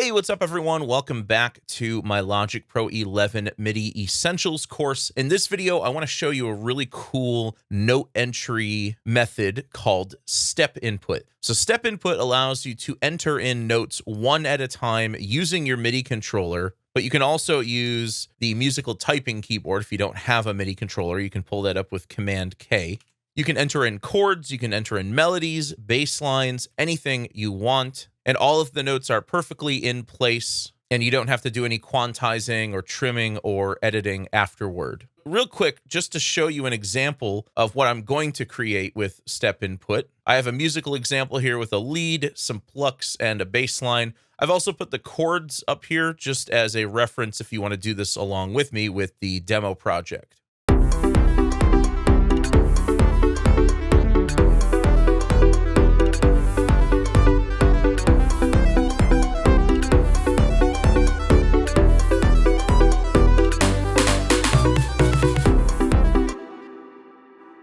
Hey, what's up everyone? Welcome back to my Logic Pro 11 MIDI Essentials course. In this video, I want to show you a really cool note entry method called step input. So step input allows you to enter in notes one at a time using your MIDI controller, but you can also use the musical typing keyboard. If you don't have a MIDI controller, you can pull that up with Command K. You can enter in chords, you can enter in melodies, bass lines, anything you want. And all of the notes are perfectly in place, and you don't have to do any quantizing or trimming or editing afterward. Real quick, just to show you an example of what I'm going to create with step input, I have a musical example here with a lead, some plucks, and a bass line. I've also put the chords up here just as a reference if you want to do this along with me with the demo project.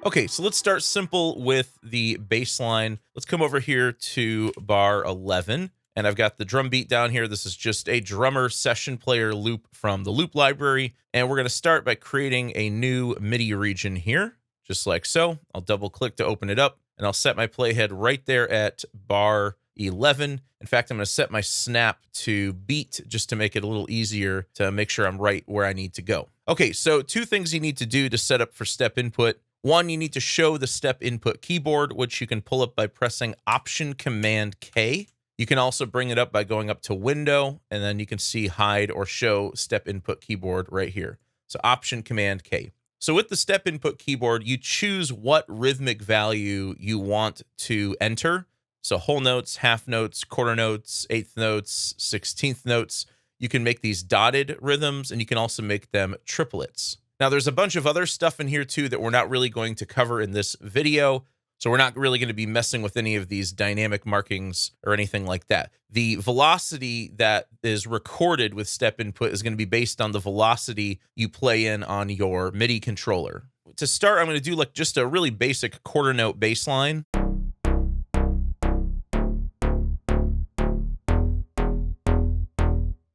Okay, so let's start simple with the bass line. Let's come over here to bar 11, and I've got the drum beat down here. This is just a drummer session player loop from the loop library, and we're going to start by creating a new MIDI region here, just like so. I'll double click to open it up, and I'll set my playhead right there at bar 11. In fact, I'm going to set my snap to beat just to make it a little easier to make sure I'm right where I need to go. Okay, so two things you need to do to set up for step input. One, you need to show the step input keyboard, which you can pull up by pressing Option Command K. You can also bring it up by going up to Window, and then you can see hide or show step input keyboard right here. So Option Command K. So with the step input keyboard, you choose what rhythmic value you want to enter. So whole notes, half notes, quarter notes, eighth notes, 16th notes. You can make these dotted rhythms, and you can also make them triplets. Now, there's a bunch of other stuff in here, too, that we're not really going to cover in this video. So we're not really going to be messing with any of these dynamic markings or anything like that. The velocity that is recorded with step input is going to be based on the velocity you play in on your MIDI controller. To start, I'm going to do like just a really basic quarter note bass line.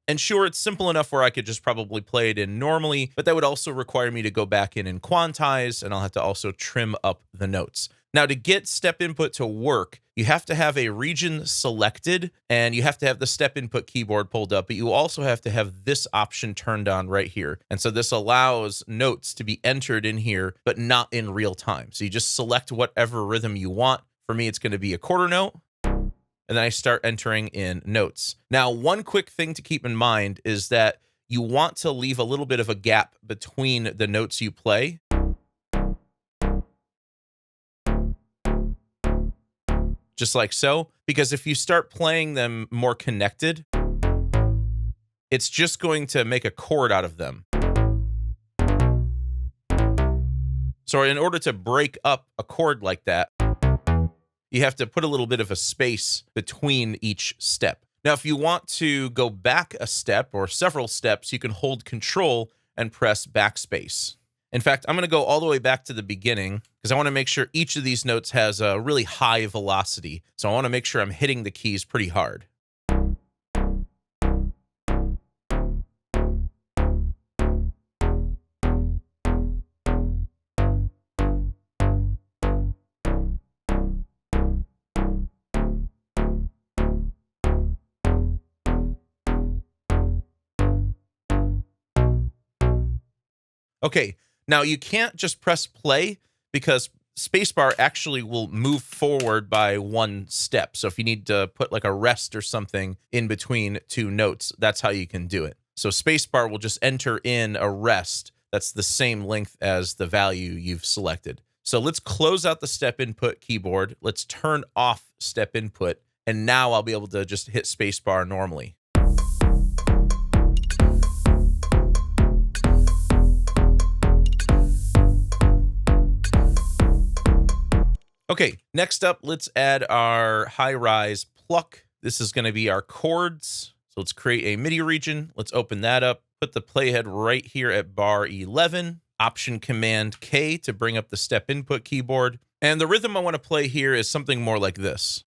And sure, it's simple enough where I could just probably play it in normally, but that would also require me to go back in and quantize, and I'll have to also trim up the notes. Now, to get step input to work, you have to have a region selected, and you have to have the step input keyboard pulled up, but you also have to have this option turned on right here. And so this allows notes to be entered in here, but not in real time. So you just select whatever rhythm you want. For me, it's going to be a quarter note. And then I start entering in notes. Now, one quick thing to keep in mind is that you want to leave a little bit of a gap between the notes you play. Just like so, because if you start playing them more connected, it's just going to make a chord out of them. So in order to break up a chord like that, you have to put a little bit of a space between each step. Now, if you want to go back a step or several steps, you can hold Control and press backspace. In fact, I'm going to go all the way back to the beginning because I want to make sure each of these notes has a really high velocity. So I want to make sure I'm hitting the keys pretty hard. Okay, now you can't just press play because spacebar actually will move forward by one step. So if you need to put like a rest or something in between two notes, that's how you can do it. So spacebar will just enter in a rest that's the same length as the value you've selected. So let's close out the step input keyboard. Let's turn off step input. And now I'll be able to just hit spacebar normally. Okay, next up, let's add our high-rise pluck. This is going to be our chords. So let's create a MIDI region. Let's open that up. Put the playhead right here at bar 11. Option Command K to bring up the step input keyboard. And the rhythm I want to play here is something more like this.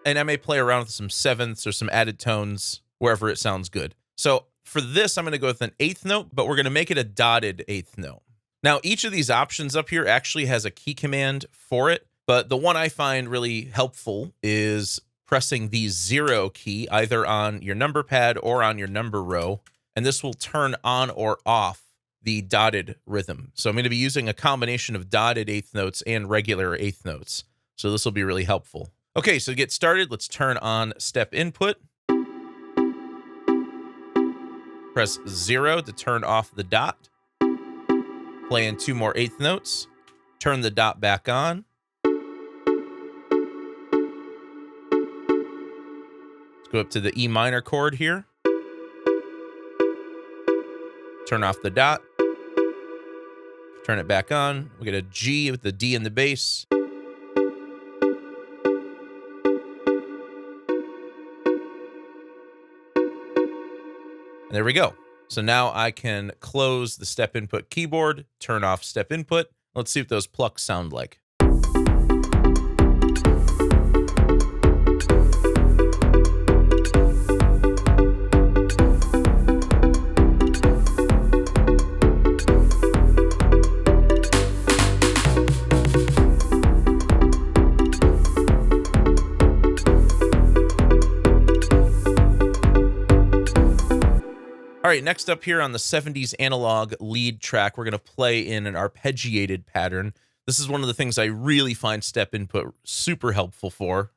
And I may play around with some sevenths or some added tones wherever it sounds good. So for this, I'm going to go with an eighth note, but we're going to make it a dotted eighth note. Now, each of these options up here actually has a key command for it, but the one I find really helpful is pressing the 0 key either on your number pad or on your number row, and this will turn on or off the dotted rhythm. So I'm going to be using a combination of dotted eighth notes and regular eighth notes. So this will be really helpful. Okay, so to get started, let's turn on step input. Press 0 to turn off the dot. Play in 2 more eighth notes. Turn the dot back on. Let's go up to the E minor chord here. Turn off the dot. Turn it back on. We get a G with the D in the bass. And there we go. So now I can close the step input keyboard, turn off step input. Let's see what those plucks sound like. All right, next up here on the 70s analog lead track, we're going to play in an arpeggiated pattern. This is one of the things I really find step input super helpful for.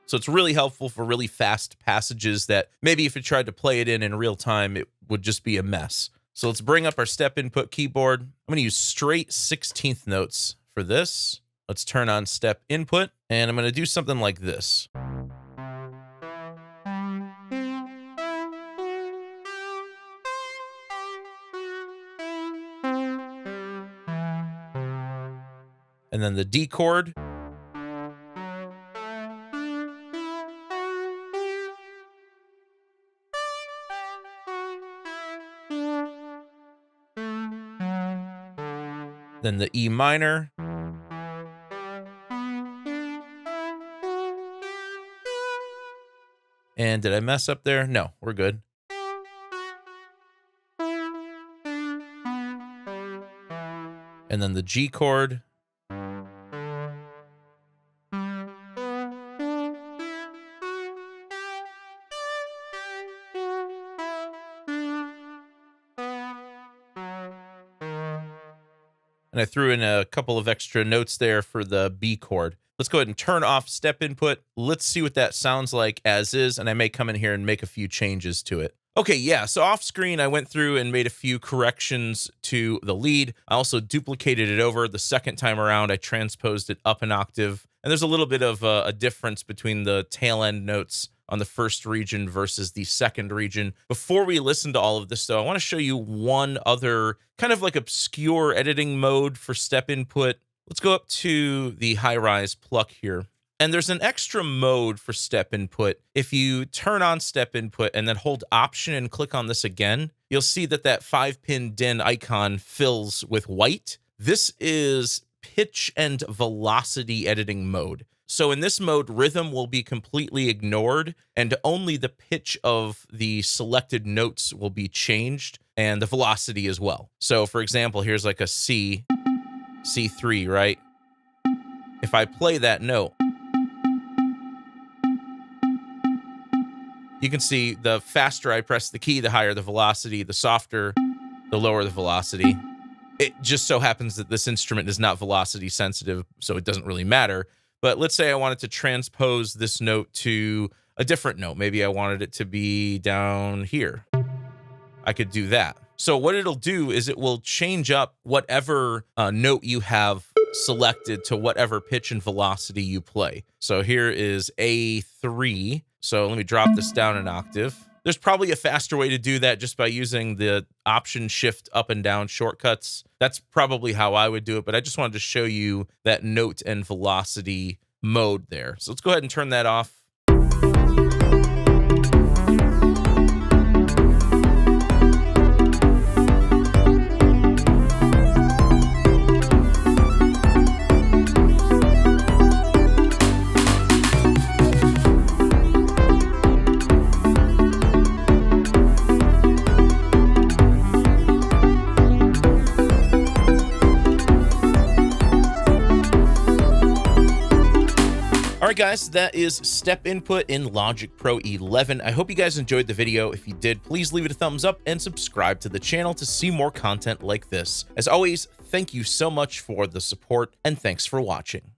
So it's really helpful for really fast passages that maybe if you tried to play it in real time, it would just be a mess. So let's bring up our step input keyboard. I'm going to use straight 16th notes for this. Let's turn on step input, and I'm going to do something like this. And then the D chord. Then the E minor. And did I mess up there? No, we're good. And then the G chord. And I threw in a couple of extra notes there for the B chord. Let's go ahead and turn off step input. Let's see what that sounds like as is, and I may come in here and make a few changes to it. Okay, yeah, so off screen, I went through and made a few corrections to the lead. I also duplicated it over. The second time around, I transposed it up an octave. And there's a little bit of a difference between the tail end notes on the first region versus the second region. Before we listen to all of this, though, I want to show you one other kind of like obscure editing mode for step input. Let's go up to the high-rise pluck here. And there's an extra mode for step input. If you turn on step input and then hold Option and click on this again, you'll see that that 5-pin DIN icon fills with white. This is pitch and velocity editing mode. So in this mode, rhythm will be completely ignored and only the pitch of the selected notes will be changed and the velocity as well. So for example, here's like a C, C3, right? If I play that note, you can see the faster I press the key, the higher the velocity, the softer, the lower the velocity. It just so happens that this instrument is not velocity sensitive, so it doesn't really matter. But let's say I wanted to transpose this note to a different note. Maybe I wanted it to be down here. I could do that. So what it'll do is it will change up whatever note you have selected to whatever pitch and velocity you play. So here is A3. So let me drop this down an octave. There's probably a faster way to do that just by using the Option Shift up and down shortcuts. That's probably how I would do it, but I just wanted to show you that note and velocity mode there. So let's go ahead and turn that off. right, guys, that is step input in Logic Pro 11. I hope you guys enjoyed the video. If you did, please leave it a thumbs up and subscribe to the channel to see more content like this. As always, thank you so much for the support, and thanks for watching.